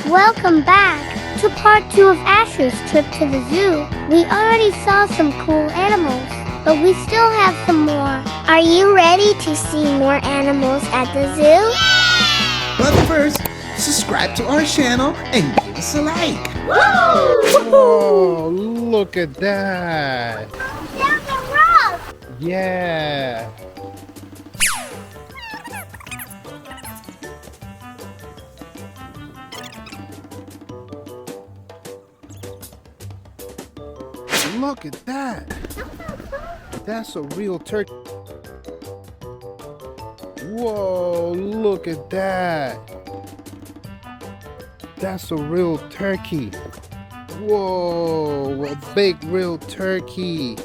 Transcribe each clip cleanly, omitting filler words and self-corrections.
Welcome back to part 2 of Asher's trip to the zoo. We already saw some cool animals, but we still have some more. Are you ready to see more animals at the zoo? Yeah! But first, subscribe to our channel and give us a like. Whoa, look at that. Down the road! Yeah. Look at that. That's a real turkey. Whoa, look at that. That's a real turkey. Whoa, a big real turkey.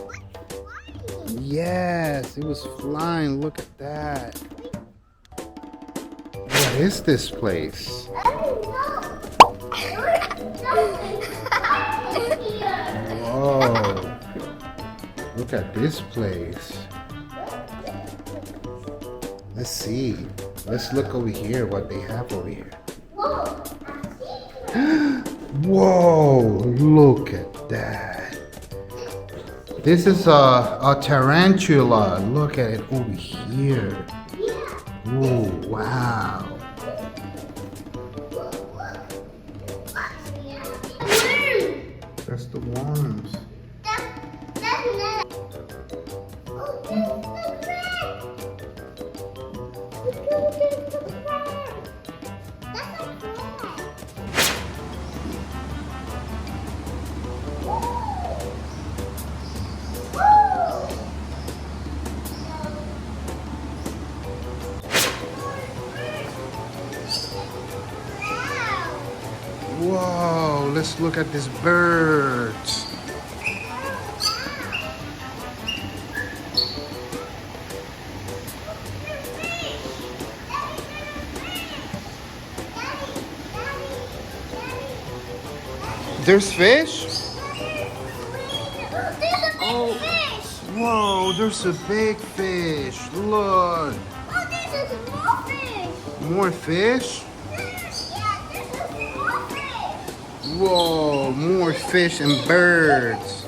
Yes, it was flying. Look at that. What is this place? Whoa. Look at this place. Let's see. Let's look over here what they have over here. Whoa, look at that. This is a tarantula. Look at it over here. Oh, wow. That's the worms. Whoa, let's look at this bird. There's fish? Oh, whoa, there's a big fish. Look. Oh, this is more fish! More fish? Yeah, this is more fish! Whoa, more fish and birds.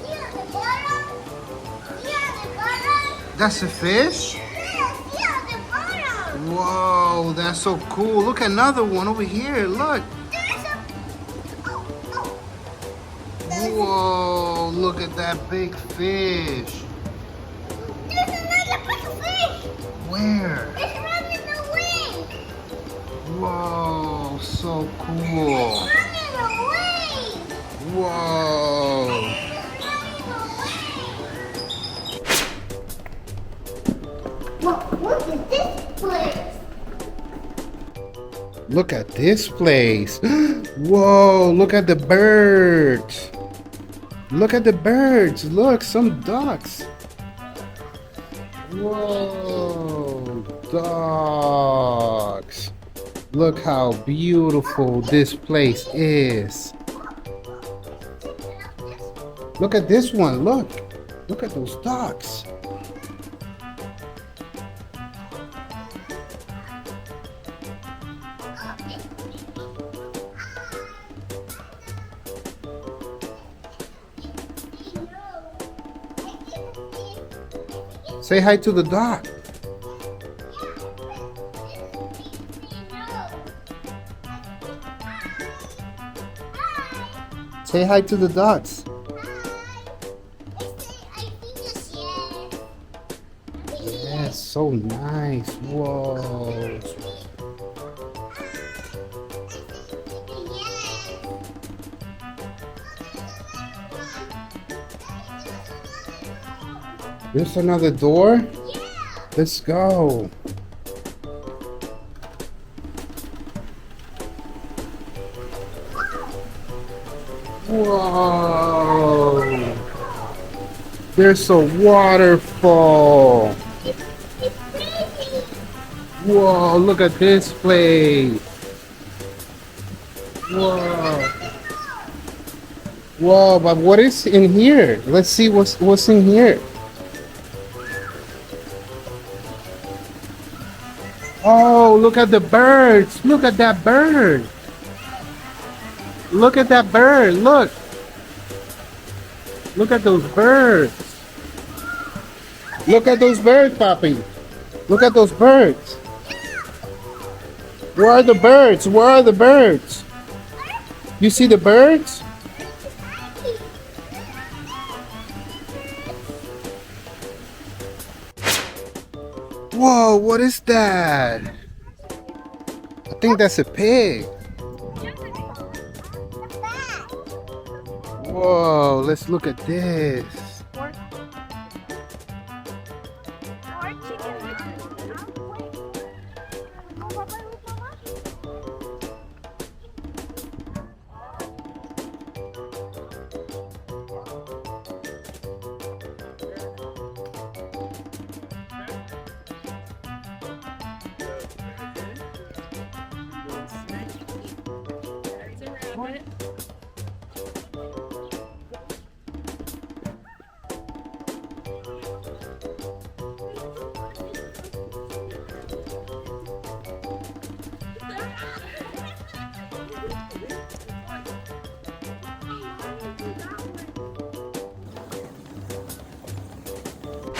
That's a fish? Whoa, that's so cool. Look, another one over here. Look. Whoa, look at that big fish. There's another big fish. Where? It's running away. Whoa, so cool. It's running away. Whoa. Look at this place. Look at this place. Whoa, look at the birds. Look at the birds. Look, some ducks. Whoa, ducks. Look how beautiful this place is. Look at this one. Look. Look at those ducks. Say hi to the duck. Say hi to the ducks. Yes, so nice. Whoa. There's another door? Yeah. Let's go. Whoa. There's a waterfall. Whoa, look at this place. Whoa. Whoa, but what is in here? Let's see what's in here. Oh, look at the birds. Look at that bird. Look at that bird. Look. Look at those birds. Look at those birds, Poppy. Look at those birds. Where are the birds? Where are the birds? You see the birds? Whoa, what is that? I think that's a pig. Whoa, let's look at this.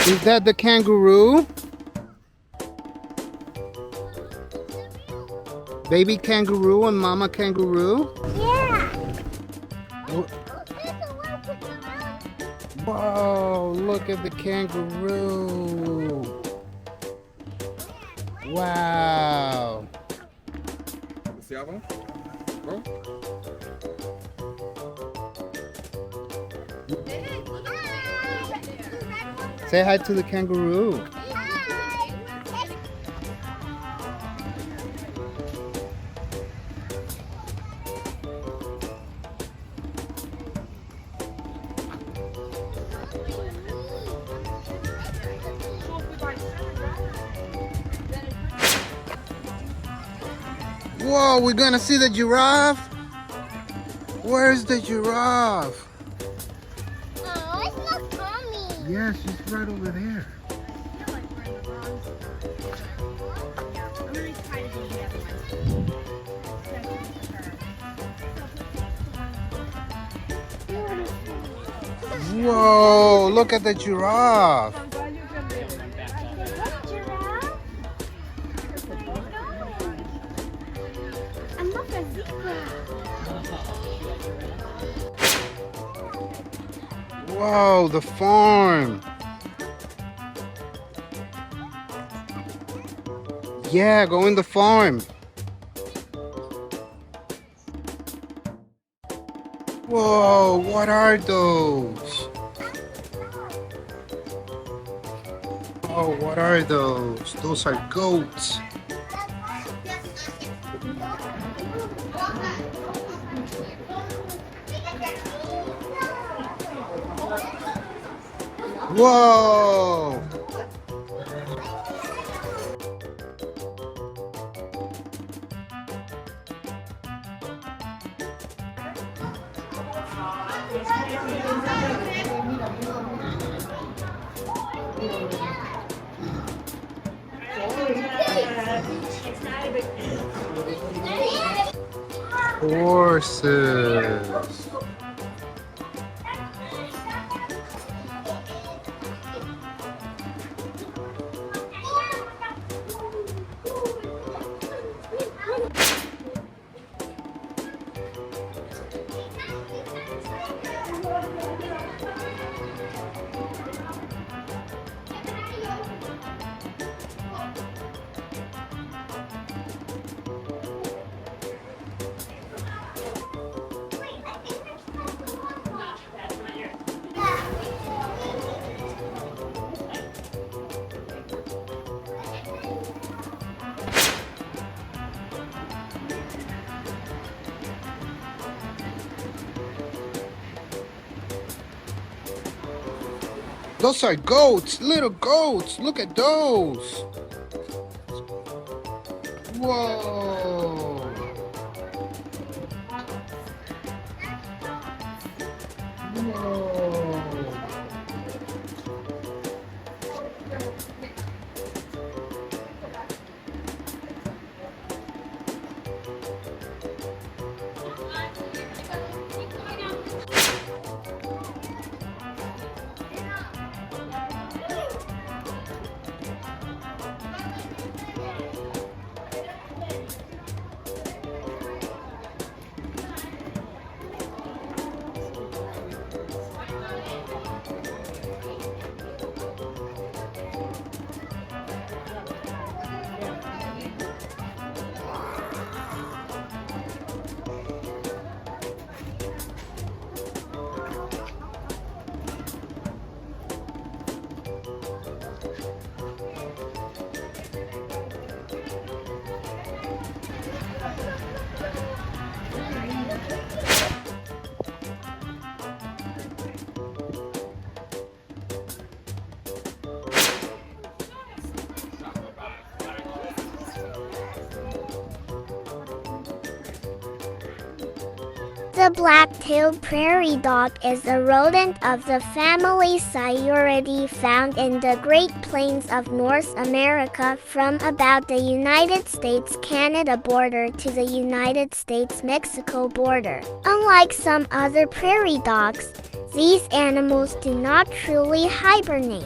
Is that the kangaroo? Baby kangaroo and mama kangaroo? Yeah. Whoa, look at the kangaroo. Wow. Say hi to the kangaroo. Whoa, we're gonna see the giraffe? Where's the giraffe? Oh, it's not coming. Yeah, she's right over there. Whoa, look at the giraffe. I'm not a zebra. Whoa, the farm. Yeah, go in the farm. Whoa, what are those? Oh, what are those? Those are goats. Whoa! Horses. Those are goats, little goats. Look at those. Whoa. Whoa. The black-tailed prairie dog is a rodent of the family Sciuridae found in the Great Plains of North America from about the United States-Canada border to the United States-Mexico border. Unlike some other prairie dogs, these animals do not truly hibernate.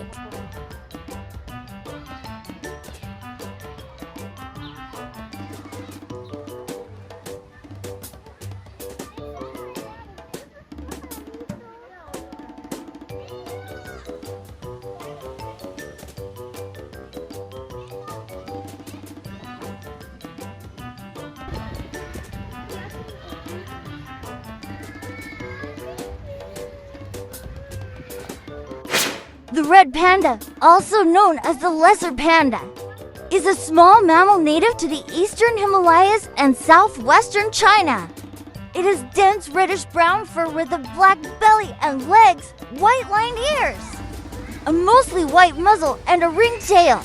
The red panda, also known as the lesser panda, is a small mammal native to the eastern Himalayas and southwestern China. It has dense reddish-brown fur with a black belly and legs, white-lined ears, a mostly white muzzle, and a ringed tail.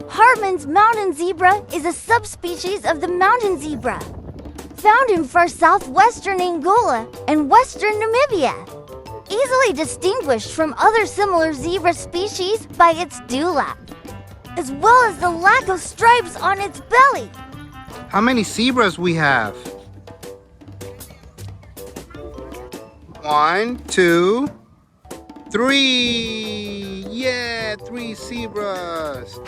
Hartman's mountain zebra is a subspecies of the mountain zebra, found in far southwestern Angola and western Namibia. Easily distinguished from other similar zebra species by its dewlap, as well as the lack of stripes on its belly. How many zebras we have? 1, 2, 3. Yeah, 3 zebras.